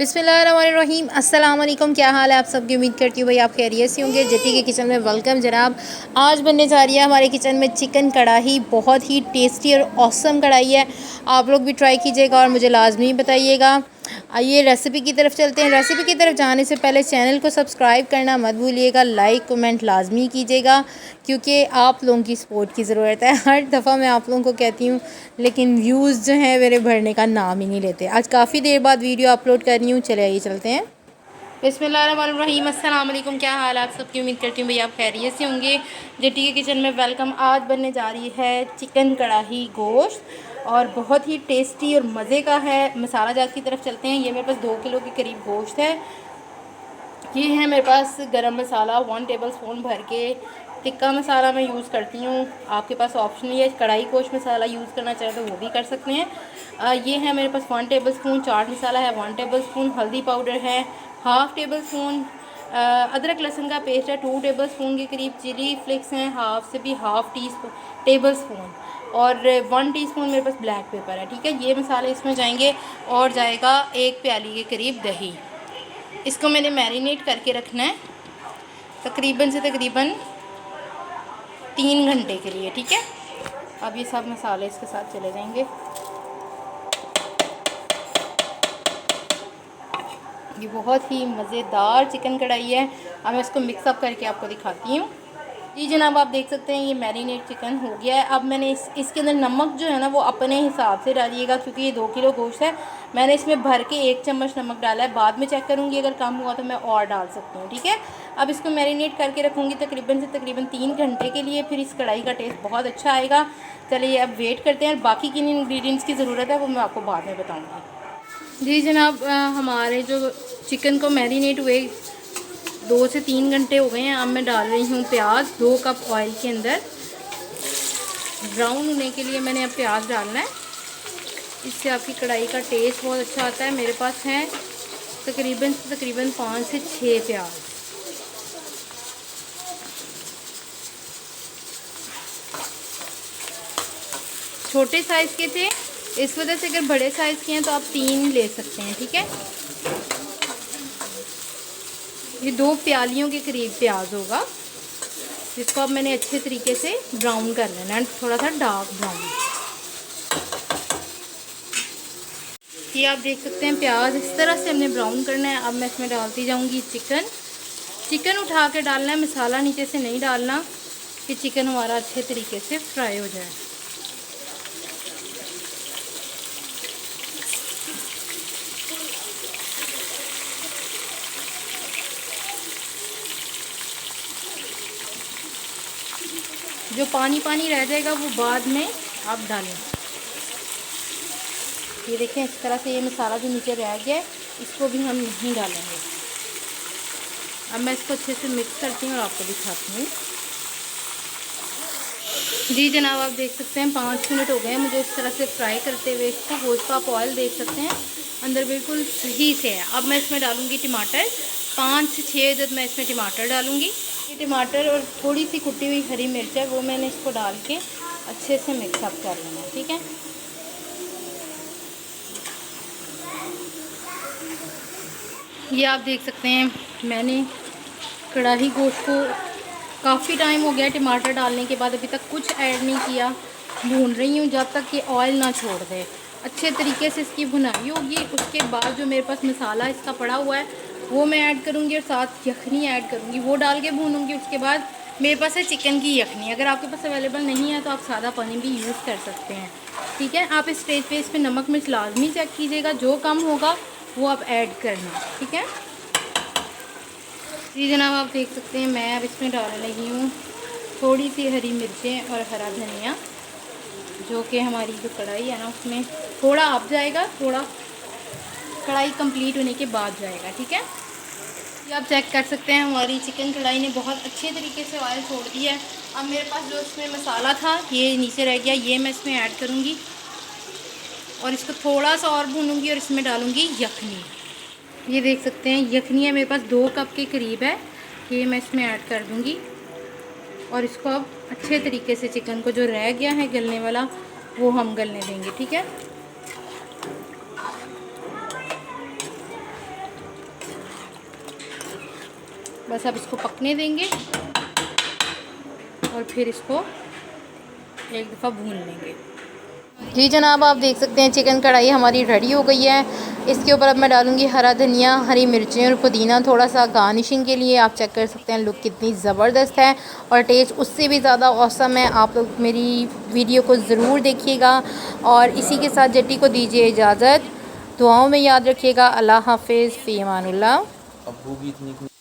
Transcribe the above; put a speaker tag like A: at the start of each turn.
A: बिस्मिल्लाहिर्रहमानिर्रहीम। अस्सलाम वालेकुम। क्या हाल है आप सबकी? उम्मीद करती हूँ भाई आप खैरियत से होंगे। जेटी के किचन में वेलकम जनाब। आज बनने जा रही है हमारे किचन में चिकन कढ़ाई। बहुत ही टेस्टी और ऑसम कढ़ाई है। आप लोग भी ट्राई कीजिएगा और मुझे लाजमी बताइएगा। आइए रेसिपी की तरफ चलते हैं। रेसिपी की तरफ जाने से पहले चैनल को सब्सक्राइब करना मत भूलिएगा। लाइक कमेंट लाजमी कीजिएगा क्योंकि आप लोगों की सपोर्ट की ज़रूरत है। हर दफ़ा मैं आप लोगों को कहती हूँ लेकिन व्यूज़ जो हैं मेरे बढ़ने का नाम ही नहीं लेते। आज काफ़ी देर बाद वीडियो अपलोड कर रही हूँ। चले आइए चलते हैं। बिस्मिल्लाहिर्रहमानिर्रहीम। अस्सलाम वालेकुम। क्या हाल है आप सबकी? उम्मीद करती हूँ भैया आप खैरियत से होंगे। जेटी के किचन में वेलकम। आज बनने जा रही है चिकन कढ़ाई गोश्त और बहुत ही टेस्टी और मज़े का है। मसाला जात की तरफ चलते हैं। ये मेरे पास 2 किलो के करीब गोश्त है। ये है मेरे पास गरम मसाला 1 टेबल स्पून भर के। टिक्का मसाला मैं यूज़ करती हूँ। आपके पास ऑप्शन है कढ़ाई गोश्त मसाला यूज़ करना चाहे तो वो भी कर सकते हैं। ये है मेरे पास 1 टेबल स्पून चाट मसाला है, 1 टेबल स्पून हल्दी पाउडर है, हाफ़ टेबल स्पून अदरक लहसुन का पेस्ट है, 2 टेबल स्पून के करीब चिली फ्लेक्स हैं, हाफ़ से भी हाफ़ टेबल स्पून और 1 टीस्पून मेरे पास ब्लैक पेपर है। ठीक है, ये मसाले इसमें जाएंगे और जाएगा 1 प्याली के करीब दही। इसको मैंने मैरिनेट करके रखना है तकरीबन से तकरीबन 3 घंटे के लिए। ठीक है, अब ये सब मसाले इसके साथ चले जाएंगे। ये बहुत ही मज़ेदार चिकन कढ़ाई है। अब मैं इसको मिक्सअप करके आपको दिखाती हूँ। जी जनाब, आप देख सकते हैं ये मैरिनेट चिकन हो गया है। अब मैंने इसके अंदर नमक जो है ना वो अपने हिसाब से डालिएगा क्योंकि ये 2 किलो गोश्त है। मैंने इसमें भर के 1 चम्मच नमक डाला है। बाद में चेक करूँगी, अगर कम हुआ तो मैं और डाल सकती हूँ। ठीक है, अब इसको मैरिनेट करके रखूँगी तकरीबन से तकरीबन 3 घंटे के लिए। फिर इस कढ़ाई का टेस्ट बहुत अच्छा आएगा। चलिए अब वेट करते हैं। बाकी किन इंग्रेडिएंट्स की ज़रूरत है वो मैं आपको बाद में बताऊँगी। जी जनाब, हमारे जो चिकन को मैरिनेट हुए 2 से 3 घंटे हो गए हैं। अब मैं डाल रही हूँ प्याज 2 कप ऑयल के अंदर। ब्राउन होने के लिए मैंने अब प्याज डालना है। इससे आपकी कढ़ाई का टेस्ट बहुत अच्छा आता है। मेरे पास हैं तकरीबन 5 से 6 प्याज। छोटे साइज़ के थे, इस वजह से अगर बड़े साइज़ के हैं तो आप 3 ले सकते हैं। ठीक है, ये 2 प्यालियों के करीब प्याज होगा जिसको अब मैंने अच्छे तरीके से ब्राउन कर लेना है, थोड़ा सा डार्क ब्राउन। ये आप देख सकते हैं प्याज इस तरह से हमने ब्राउन करना है। अब मैं इसमें डालती जाऊंगी चिकन उठा के डालना है, मसाला नीचे से नहीं डालना कि चिकन हमारा अच्छे तरीके से फ्राई हो जाए। जो पानी रह जाएगा वो बाद में आप डालें। ये देखें इस तरह से ये मसाला जो नीचे रह गया है इसको भी हम नहीं डालेंगे। अब मैं इसको अच्छे से मिक्स करती हूँ और आपको दिखाती हूँ। जी जनाब, आप देख सकते हैं 5 मिनट हो गए हैं मुझे इस तरह से फ्राई करते हुए। इसको गोश्त का आप ऑयल देख सकते हैं अंदर बिल्कुल सही से है। अब मैं इसमें डालूँगी टमाटर, 5 से 6 अदद मैं इसमें टमाटर डालूँगी। ये टमाटर और थोड़ी सी कुटी हुई हरी मिर्च है वो मैंने इसको डाल के अच्छे से मिक्सअप कर लेना है। ठीक है, ये आप देख सकते हैं मैंने कढ़ाई गोश्त को काफ़ी टाइम हो गया टमाटर डालने के बाद अभी तक कुछ ऐड नहीं किया। भून रही हूँ जब तक कि ऑयल ना छोड़ दे। अच्छे तरीके से इसकी भुनाई होगी। उसके बाद जो मेरे पास मसाला इसका पड़ा हुआ है वो मैं ऐड करूँगी और साथ यखनी ऐड करूँगी, वो डाल के भूनूँगी। उसके बाद मेरे पास है चिकन की यखनी। अगर आपके पास अवेलेबल नहीं है तो आप सादा पानी भी यूज़ कर सकते हैं। ठीक है, आप इस स्टेज पे इस पर नमक मिर्च लाजमी चेक कीजिएगा, जो कम होगा वो आप ऐड करना। ठीक है जी जनाब, आप देख सकते हैं मैं अब इसमें डाल रही हूँ थोड़ी सी हरी मिर्चें और हरा धनिया, जो कि हमारी जो कढ़ाई है ना उसमें थोड़ा अब जाएगा, थोड़ा कढ़ाई कंप्लीट होने के बाद जाएगा। ठीक है, ये आप चेक कर सकते हैं हमारी चिकन कढ़ाई ने बहुत अच्छे तरीके से ऑयल छोड़ दिया है। अब मेरे पास जो इसमें मसाला था ये नीचे रह गया, ये मैं इसमें ऐड करूँगी और इसको थोड़ा सा और भूनूँगी और इसमें डालूँगी यखनी। ये देख सकते हैं यखनी है मेरे पास 2 कप के करीब है, ये मैं इसमें ऐड कर दूँगी और इसको अब अच्छे तरीके से चिकन को जो रह गया है गलने वाला वो हम गलने देंगे। ठीक है,
B: बस अब इसको पकने देंगे और फिर इसको एक दफ़ा भून लेंगे।
A: जी जनाब, आप देख सकते हैं चिकन कढ़ाई हमारी रेडी हो गई है। इसके ऊपर अब मैं डालूँगी हरा धनिया, हरी मिर्चें और पुदीना थोड़ा सा गार्निशिंग के लिए। आप चेक कर सकते हैं लुक कितनी ज़बरदस्त है और टेस्ट उससे भी ज़्यादा औसम है। आप लोग मेरी वीडियो को ज़रूर देखिएगा और इसी के साथ जट्टी को दीजिए इजाज़त। दुआओं में याद रखिएगा। अल्लाह हाफिज़, फ़ी अमानुल्लाह।